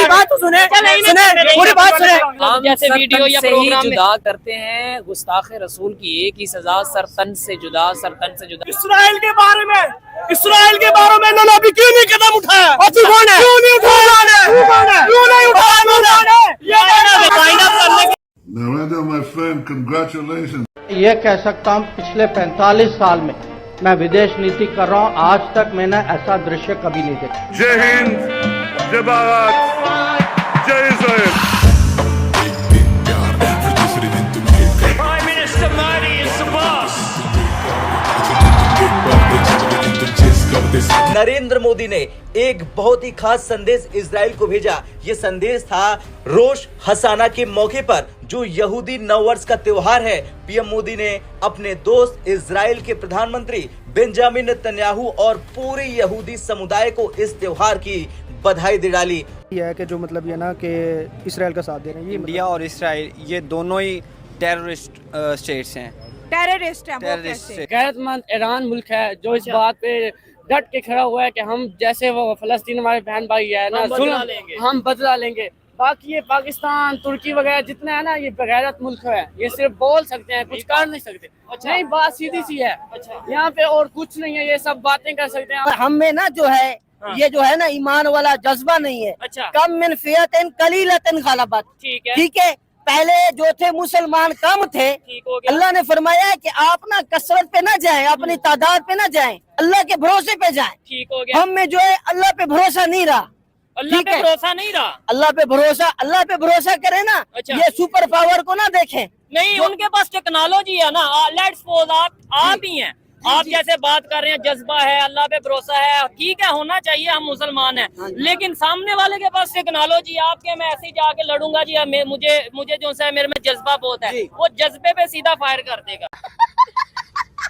बात तो सुने, पूरी बात सुने। हम जैसे वीडियो या से ही प्रोग्राम में जुदा करते हैं, गुस्ताखे रसूल की एक ही सजा, सरतन से जुदा, सरतन से जुदा। इसराइल के बारे में इन्होंने अभी क्यों नहीं कदम उठाया? कौन है? क्यों नहीं उठाया? क्यों नहीं उठाया? Narendra, my friend, congratulations. ये कह सकता हूँ पिछले 45 साल में मैं विदेश नीति कर रहा हूँ, आज तक मैंने ऐसा दृश्य कभी नहीं देखा। जय हिंद, जय भारत, जय Israel. Prime Minister Modi is the boss. Narendra Modi ने एक बहुत ही खास संदेश इजराइल को भेजा। ये संदेश था रोश हसाना के मौके पर, जो यहूदी नववर्ष का त्योहार है। पीएम मोदी ने अपने दोस्त इजराइल के प्रधानमंत्री बेंजामिन नेतन्याहू और पूरे यहूदी समुदाय को इस त्योहार की बधाई दे डाली। यह है कि जो मतलब ये ना कि इजराइल का साथ दे रहे हैं, ये इंडिया और इजराइल ये दोनों ही टेररिस्ट स्टेट्स हैं, टेररिस्ट है। गैरतमंद ईरान मुल्क है जो इस बात पे डट के खड़ा हुआ है कि हम जैसे वो फलस्तीन हमारे बहन भाई है ना, हम बदला लेंगे। बाकी ये पाकिस्तान, तुर्की वगैरह जितना है ना, ये बेगैरत मुल्क है। ये सिर्फ बोल सकते हैं, कुछ कर नहीं सकते। नहीं, बात सीधी सी है। यहाँ पे और कुछ नहीं है, ये सब बातें कर सकते हैं। हम में ना जो है ये जो है ना ईमान वाला जज्बा नहीं है। कम मिन फियतिन कलीलतिन गलबत। ठीक है, पहले जो थे मुसलमान कम थे। अल्लाह ने फरमाया है कि आप ना कसरत पे ना जाएं, अपनी तादाद पे ना जाएं, अल्लाह के भरोसे पे जाएं। ठीक हो गया। हम में जो है अल्लाह पे भरोसा नहीं रहा। अल्लाह पे भरोसा नहीं रहा। अल्लाह पे भरोसा करे ना। ये सुपर पावर को ना देखें। नहीं, उनके पास टेक्नोलॉजी है ना। लेट्स सपोज आप ही हैं, आप जैसे बात कर रहे हैं, जज्बा है, अल्लाह पे भरोसा है, ठीक है, होना चाहिए, हम मुसलमान हैं। लेकिन सामने वाले के पास टेक्नोलॉजी, आपके मैं ऐसे ही जाके लड़ूंगा जी, मुझे जो है मेरे में जज्बा बहुत है, वो जज्बे पे सीधा फायर कर देगा।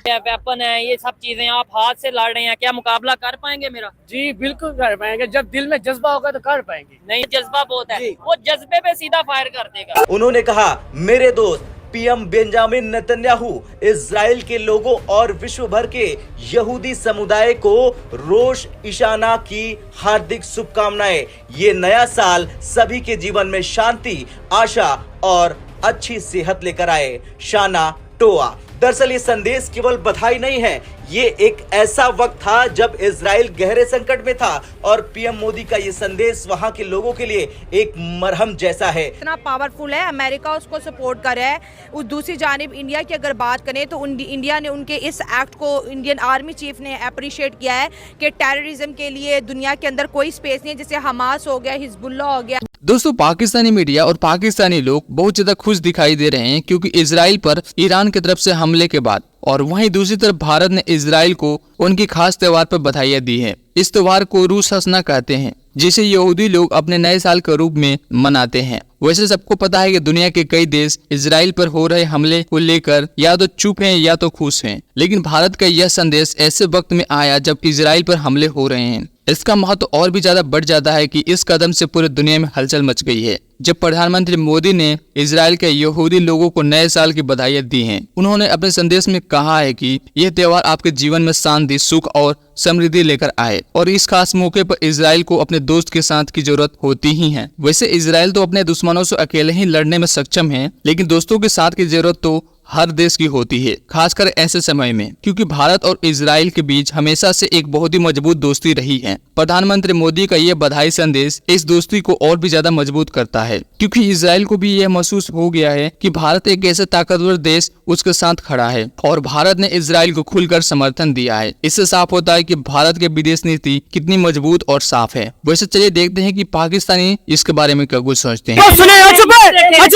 वेपन है, ये सब चीजें, आप हाथ से लड़ रहे हैं, क्या मुकाबला कर पाएंगे मेरा? जी बिल्कुल कर पाएंगे, जब दिल में जज्बा होगा तो कर पाएंगे। नहीं, जज्बा बहुत है, वो जज्बे पे सीधा फायर कर देगा। उन्होंने कहा, मेरे दोस्त पीएम बेंजामिन नेतन्याहू इजराइल के लोगों और विश्व भर के यहूदी समुदाय को रोश इशाना की हार्दिक शुभकामनाएं। ये नया साल सभी के जीवन में शांति, आशा और अच्छी सेहत लेकर आए। शाना टोआ। दरअसल ये संदेश केवल बधाई नहीं है, ये एक ऐसा वक्त था जब इजराइल गहरे संकट में था और पीएम मोदी का ये संदेश वहां के लोगों के लिए एक मरहम जैसा है। इतना पावरफुल है, अमेरिका उसको सपोर्ट कर रहा है। उस दूसरी जानिब इंडिया की अगर बात करें तो इंडिया ने उनके इस एक्ट को इंडियन आर्मी चीफ ने अप्रिशिएट किया है कि टेररिज्म के लिए दुनिया के अंदर कोई स्पेस नहीं है, जैसे हमास हो गया, हिजबुल्लाह हो गया। दोस्तों, पाकिस्तानी मीडिया और पाकिस्तानी लोग बहुत ज्यादा खुश दिखाई दे रहे हैं क्योंकि इजराइल पर ईरान की तरफ से हमले के बाद, और वहीं दूसरी तरफ भारत ने इजराइल को उनकी खास त्योहार पर बधाइयां दी हैं। इस त्योहार को रूस हसना कहते हैं, जिसे यहूदी लोग अपने नए साल के रूप में मनाते हैं। वैसे सबको पता है कि दुनिया के कई देश इजराइल पर हो रहे हमले को लेकर या तो चुप हैं या तो खुश हैं, लेकिन भारत का यह संदेश ऐसे वक्त में आया जब इजराइल पर हमले हो रहे हैं। इसका महत्व और भी ज्यादा बढ़ जाता है कि इस कदम से पूरी दुनिया में हलचल मच गई है जब प्रधानमंत्री मोदी ने इजराइल के यहूदी लोगों को नए साल की बधाइयां दी हैं। उन्होंने अपने संदेश में कहा है कि यह त्योहार आपके जीवन में शांति, सुख और समृद्धि लेकर आए, और इस खास मौके पर इजराइल को अपने दोस्त के साथ की जरूरत होती ही है। वैसे इजराइल तो अपने दुश्मनों से अकेले ही लड़ने में सक्षम है, लेकिन दोस्तों के साथ की जरूरत तो हर देश की होती है, खासकर ऐसे समय में, क्योंकि भारत और इजराइल के बीच हमेशा से एक बहुत ही मजबूत दोस्ती रही है। प्रधानमंत्री मोदी का ये बधाई संदेश इस दोस्ती को और भी ज्यादा मजबूत करता है, क्योंकि इजराइल को भी यह महसूस हो गया है कि भारत एक ऐसे ताकतवर देश उसके साथ खड़ा है, और भारत ने इजराइल को खुलकर समर्थन दिया है। इससे साफ होता है कि भारत की विदेश नीति कितनी मजबूत और साफ है। वैसे चलिए देखते हैं कि पाकिस्तानी इसके बारे में क्या कुछ सोचते हैं।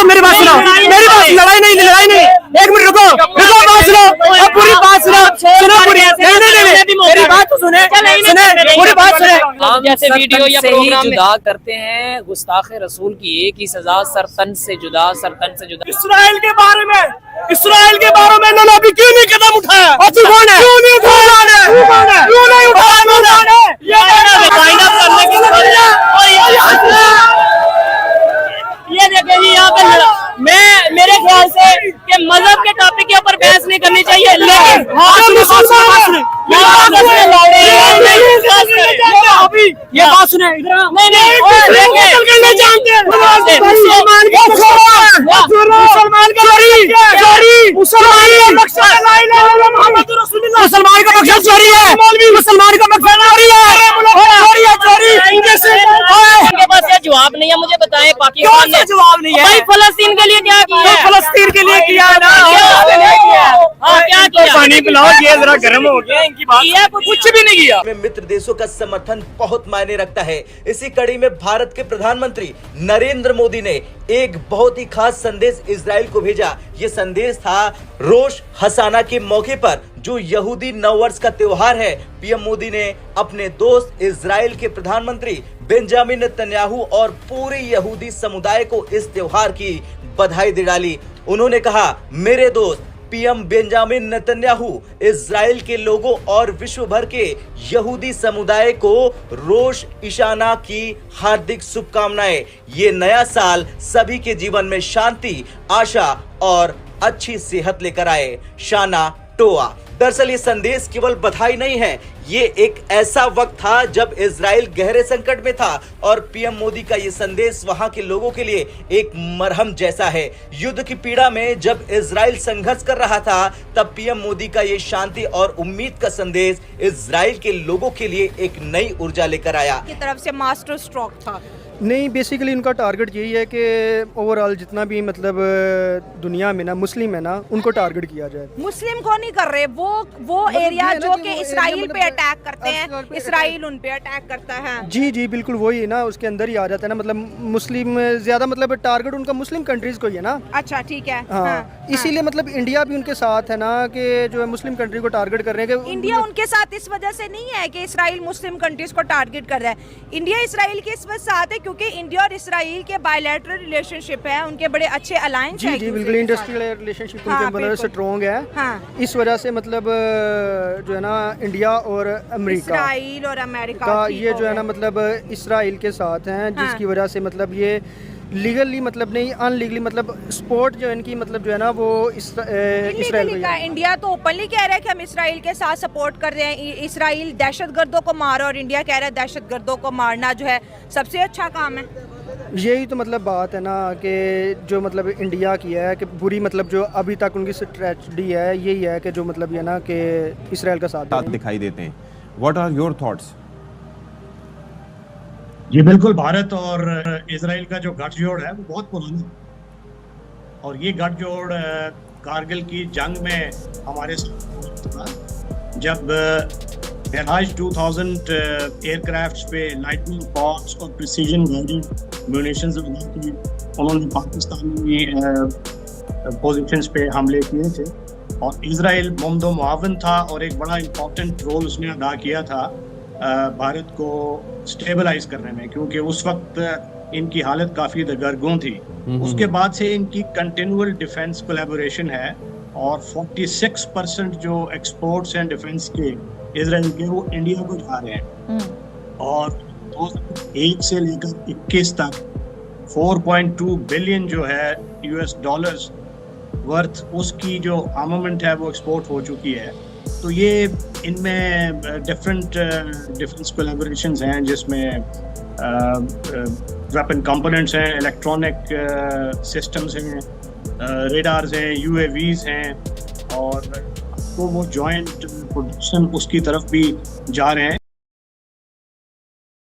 मेरी बात सुनो, लड़ाई नहीं, एक मिनट रुको, बात सुनो, पूरी बात सुनो, मेरी बात तो सुने, पूरी बात सुने। हम जैसे वीडियो या प्रोग्राम में जुदा करते हैं, गुस्ताखे रसूल की एक ही सजा, सरतन से जुदा, सरतन से जुदा। इस्राइल के बारे में इन्होंने अभी क्यों नहीं कदम उठाया? कौन है? क्यों नहीं उठाया? क्यों नहीं उठाया? ये देखिए जी, यहाँ पे मेरे ख्याल से कि मजहब के टॉपिक के ऊपर बहस नहीं करनी चाहिए, लेकिन मौलवी ये बात सुने इधर नहीं जानते मुसलमान का मकसद चोरी है, मुसलमान का मकसद चोरी है। इनके पास क्या जवाब नहीं है, मुझे बताएं पाकिस्तान ने जवाब नहीं है भाई फलस्तीन के लिए क्या किया है? फलस्तीन के लिए किया है ना, क्या किया? पानी पिलाओ, ये जरा गर्म हो गया, इनकी बात किया कुछ भी नहीं किया। में मित्र देशों का समर्थन बहुत मायने रखता है। इसी कड़ी में भारत के प्रधानमंत्री नरेंद्र मोदी ने एक बहुत ही खास संदेश इजराइल को भेजा। ये संदेश था रोश हसाना के मौके पर, जो यहूदी नववर्ष का त्योहार है। पीएम मोदी ने अपने दोस्त इजराइल के प्रधानमंत्री बेंजामिन नेतन्याहू और पूरे यहूदी समुदाय को इस त्योहार की बधाई दे डाली। उन्होंने कहा, मेरे दोस्त पीएम बेंजामिन नेतन्याहू इजराइल के लोगों और विश्व भर के यहूदी समुदाय को रोश इशाना की हार्दिक शुभकामनाएं। ये नया साल सभी के जीवन में शांति, आशा और अच्छी सेहत लेकर आए। शाना टोआ। दरअसल ये संदेश केवल बधाई नहीं है, ये एक ऐसा वक्त था जब इजराइल गहरे संकट में था और पीएम मोदी का ये संदेश वहां के लोगों के लिए एक मरहम जैसा है। युद्ध की पीड़ा में जब इजराइल संघर्ष कर रहा था, तब पीएम मोदी का ये शांति और उम्मीद का संदेश इजराइल के लोगों के लिए एक नई ऊर्जा लेकर आया। की तरफ से मास्टर स्ट्रोक था। नहीं, बेसिकली उनका टारगेट यही है कि ओवरऑल जितना भी मतलब दुनिया में ना मुस्लिम है ना, उनको टारगेट किया जाए। मुस्लिम को नहीं कर रहे, वो एरिया जो कि इसराइल पे अटैक करते हैं, इसराइल उन पे अटैक करता है। जी जी बिल्कुल वही ना, उसके अंदर ही आ जाता है ना, मतलब मुस्लिम ज्यादा, मतलब टारगेट उनका मुस्लिम कंट्रीज को ही है ना। अच्छा ठीक है। हाँ, इसीलिए मतलब इंडिया भी उनके साथ है ना, कि जो है मुस्लिम कंट्री को टारगेट कर रहे हैं। इंडिया उनके साथ इस वजह से नहीं है कि इसराइल मुस्लिम कंट्रीज को टारगेट कर रहा है। इंडिया इसराइल के इस वजह से साथ है क्योंकि इंडिया और इसराइल के बायलैटरल रिलेशनशिप है, उनके बड़े अच्छे अलायंस है। जी बिल्कुल, इंडस्ट्रियल रिलेशनशिप उनके बड़े स्ट्रॉन्ग है। हाँ। इस वजह से मतलब जो है ना इंडिया और अमेरिका, इसराइल और अमेरिका का ये जो है ना मतलब इसराइल के साथ हैं, जिसकी वजह से मतलब ये लीगली मतलब नहीं, अनलीगली मतलब स्पोर्ट जो इनकी मतलब जो है ना वो इसराइल का। इंडिया तो ओपनली कह रहा है कि हम इसराइल के साथ सपोर्ट कर रहे हैं। इसराइल दहशतगर्दों को मारो और इंडिया कह रहा है दहशतगर्दों को मारना जो है सबसे अच्छा काम है। यही तो मतलब बात है ना, कि जो मतलब इंडिया की है कि बुरी मतलब जो अभी तक उनकी स्ट्रेटजी है यही है कि जो मतलब ये ना कि इसराइल का साथ दिखाई देते हैं। What are your thoughts? जी बिल्कुल, भारत और इजराइल का जो गठजोड़ है वो बहुत पुराना, और ये गठजोड़ कारगिल की जंग में हमारे साथ जब मिराज 2000 एयरक्राफ्ट पे लाइटनिंग बॉम्ब्स और प्रिसीजन गाइडेड म्यूनिशंस उन्होंने पाकिस्तानी पोजीशंस पे हमले किए थे, और इजराइल मुमदो मुआवन था और एक बड़ा इम्पोर्टेंट रोल उसने अदा किया था भारत को स्टेबलाइज करने में, क्योंकि उस वक्त इनकी हालत काफ़ी दरगुन थी। उसके बाद से इनकी कंटिन्यूअल डिफेंस कोलैबोरेशन है, और 46% जो एक्सपोर्ट्स हैं डिफेंस के इजराइल के वो इंडिया को जा रहे हैं, और 2001 से लेकर 21 तक 4.2 बिलियन जो है यूएस डॉलर्स वर्थ उसकी जो आर्मामेंट है वो एक्सपोर्ट हो चुकी है। तो ये इनमें डिफरेंट डिफेंस कोलैबोरेशंस हैं, जिसमें वेपन कंपोनेंट्स हैं, इलेक्ट्रॉनिक सिस्टम्स हैं, रेडार्स हैं, यूएवीज हैं, और तो वो जॉइंट प्रोडक्शन उसकी तरफ भी जा रहे हैं।